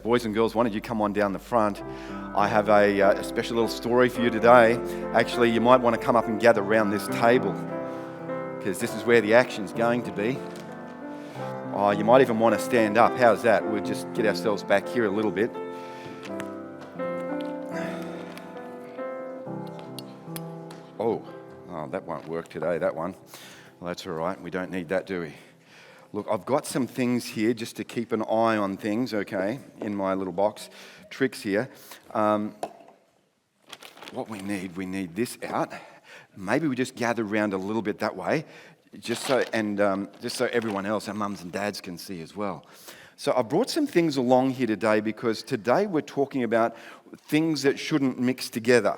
Boys and girls, why don't you come on down the front? I have a special little story for you today. Actually, you might want to come up and gather around this table because this is where the action's going to be. Oh, you might even want to stand up. How's that? We'll just get ourselves back here a little bit. Oh, that won't work today, that one. Well, that's all right. We don't need that, do we? Look, I've got some things here just to keep an eye on things, okay, in my little box. Tricks here. What we need this out. Maybe we just gather around a little bit that way, just so everyone else, our mums and dads, can see as well. So I brought some things along here today because today we're talking about things that shouldn't mix together.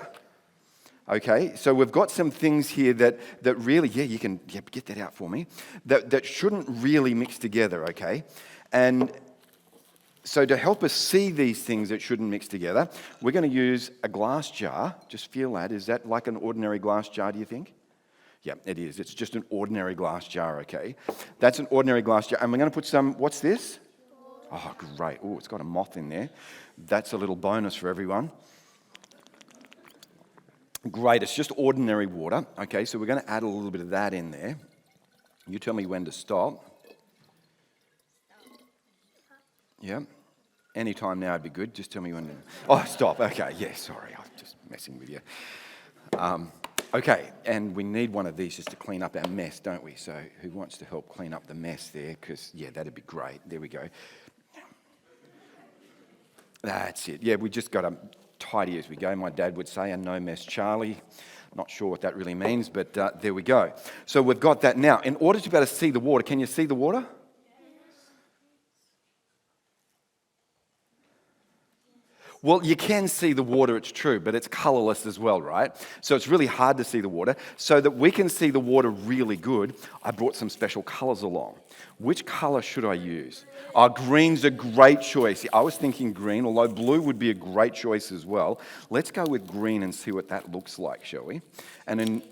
Okay, so we've got some things here that really, you can get that out for me, that shouldn't really mix together, okay? And so to help us see these things that shouldn't mix together, we're going to use a glass jar. Just feel that. Is that like an ordinary glass jar, do you think? Yeah, it is. It's just an ordinary glass jar, okay? That's an ordinary glass jar. And we're going to put some, what's this? Oh, great. Oh, it's got a moth in there. That's a little bonus for everyone. Great, it's just ordinary water. Okay, so we're going to add a little bit of that in there. You tell me when to stop. Yeah, any time now would be good. Just tell me when to... Oh, stop. Okay, yeah, sorry, I'm just messing with you. Okay, and we need one of these just to clean up our mess, don't we? So who wants to help clean up the mess there? Because, yeah, that'd be great. There we go. That's it. Yeah, we just got to... tidy as we go, my dad would say, and no mess Charlie. Not sure what that really means, but there we go. So we've got that now. In order to be able to see the water, can you see the water? Well, you can see the water, it's true, but it's colourless as well, right? So it's really hard to see the water. So that we can see the water really good, I brought some special colours along. Which colour should I use? Oh, green's a great choice. I was thinking green, although blue would be a great choice as well. Let's go with green and see what that looks like, shall we? And then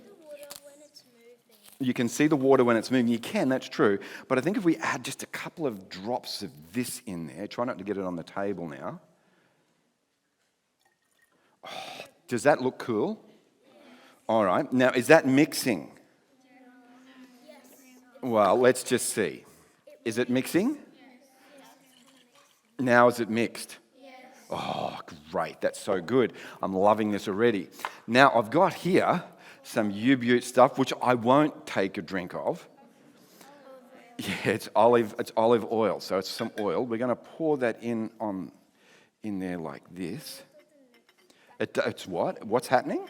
you can see the water when it's moving. You can, that's true. But I think if we add just a couple of drops of this in there, try not to get it on the table now. Oh, does that look cool? All right. Now, is that mixing? Well, let's just see. Is it mixing? Now is it mixed? Oh, great. That's so good. I'm loving this already. Now, I've got here some U-Butte stuff, which I won't take a drink of. Yeah, it's olive oil. So it's some oil. We're going to pour that in there like this. It's what? What's happening?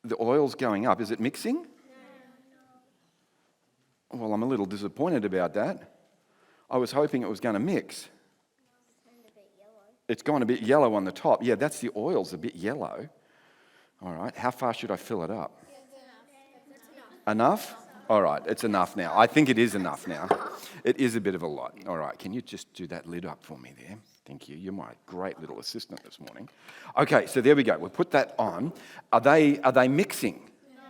The oil's going up. Is it mixing? Well, I'm a little disappointed about that. I was hoping it was going to mix. It's gone a bit yellow on the top. Yeah, that's the oil's a bit yellow. All right, how far should I fill it up? Enough? All right, it's enough now. I think it is enough now. It is a bit of a lot. All right, can you just do that lid up for me there? Thank you. You're my great little assistant this morning. Okay, so there we go. We'll put that on. Are they mixing? No.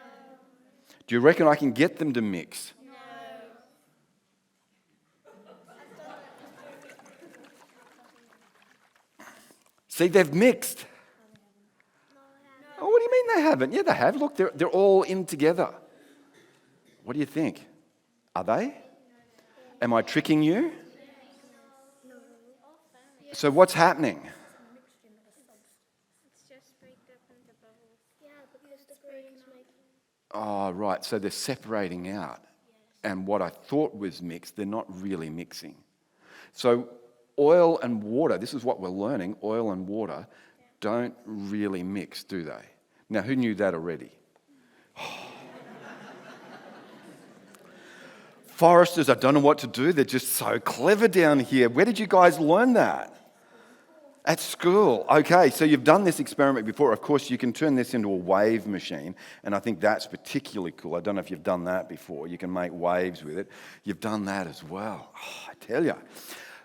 Do you reckon I can get them to mix? No. See, they've mixed. Oh, what do you mean they haven't? Yeah, they have. Look, they're all in together. What do you think? Are they? Am I tricking you? So what's happening? Oh, right. So they're separating out. And what I thought was mixed, they're not really mixing. So oil and water, this is what we're learning, oil and water don't really mix, do they? Now, who knew that already? Foresters, I don't know what to do. They're just so clever down here. Where did you guys learn that? At school. Okay, so you've done this experiment before. Of course, you can turn this into a wave machine, and I think that's particularly cool. I don't know if you've done that before. You can make waves with it. You've done that as well. Oh, I tell you.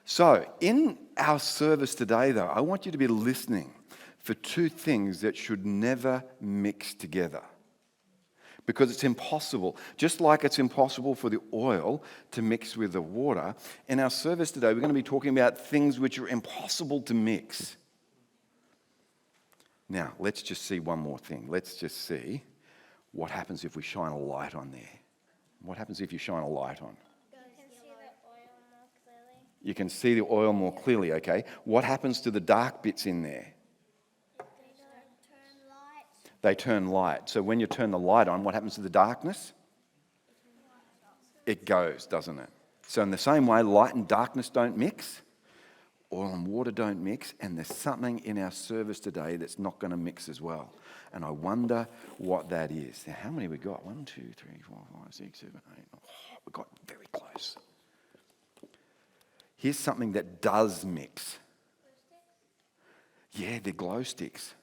So, in our service today, though, I want you to be listening for two things that should never mix together. because it's impossible. Just like it's impossible for the oil to mix with the water, in our service today, we're going to be talking about things which are impossible to mix. Now, let's just see one more thing. Let's just see what happens if we shine a light on there. What happens if you shine a light on? You can see the oil more clearly, okay? What happens to the dark bits in there? They turn light. So when you turn the light on, what happens to the darkness? It goes, doesn't it? So in the same way, light and darkness don't mix, oil and water don't mix, and there's something in our service today that's not going to mix as well. And I wonder what that is. Now, how many we got? 1, 2, 3, 4, 5, 6, 7, 8. Oh, we got very close. Here's something that does mix. Yeah, they're glow sticks.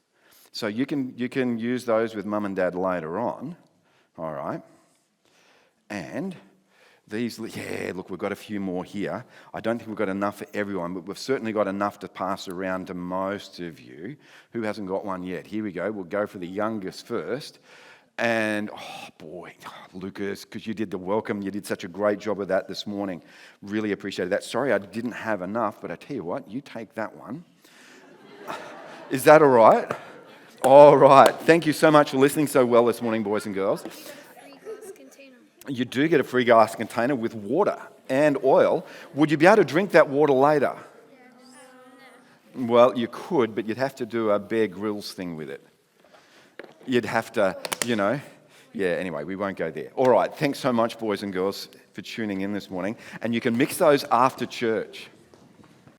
So you can use those with mum and dad later on, all right? And these, yeah, look, we've got a few more here. I don't think we've got enough for everyone, but we've certainly got enough to pass around to most of you. Who hasn't got one yet? Here we go. We'll go for the youngest first. And, oh boy, Lucas, because you did the welcome, you did such a great job of that this morning. Really appreciated that. Sorry I didn't have enough, but I tell you what, you take that one. Is that all right? All right. Thank you so much for listening so well this morning, boys and girls. You do get a free glass container with water and oil. Would you be able to drink that water later? Well, you could, but you'd have to do a Bear Grylls thing with it. You'd have to, yeah, anyway, we won't go there. All right, thanks so much, boys and girls, for tuning in this morning. And you can mix those after church.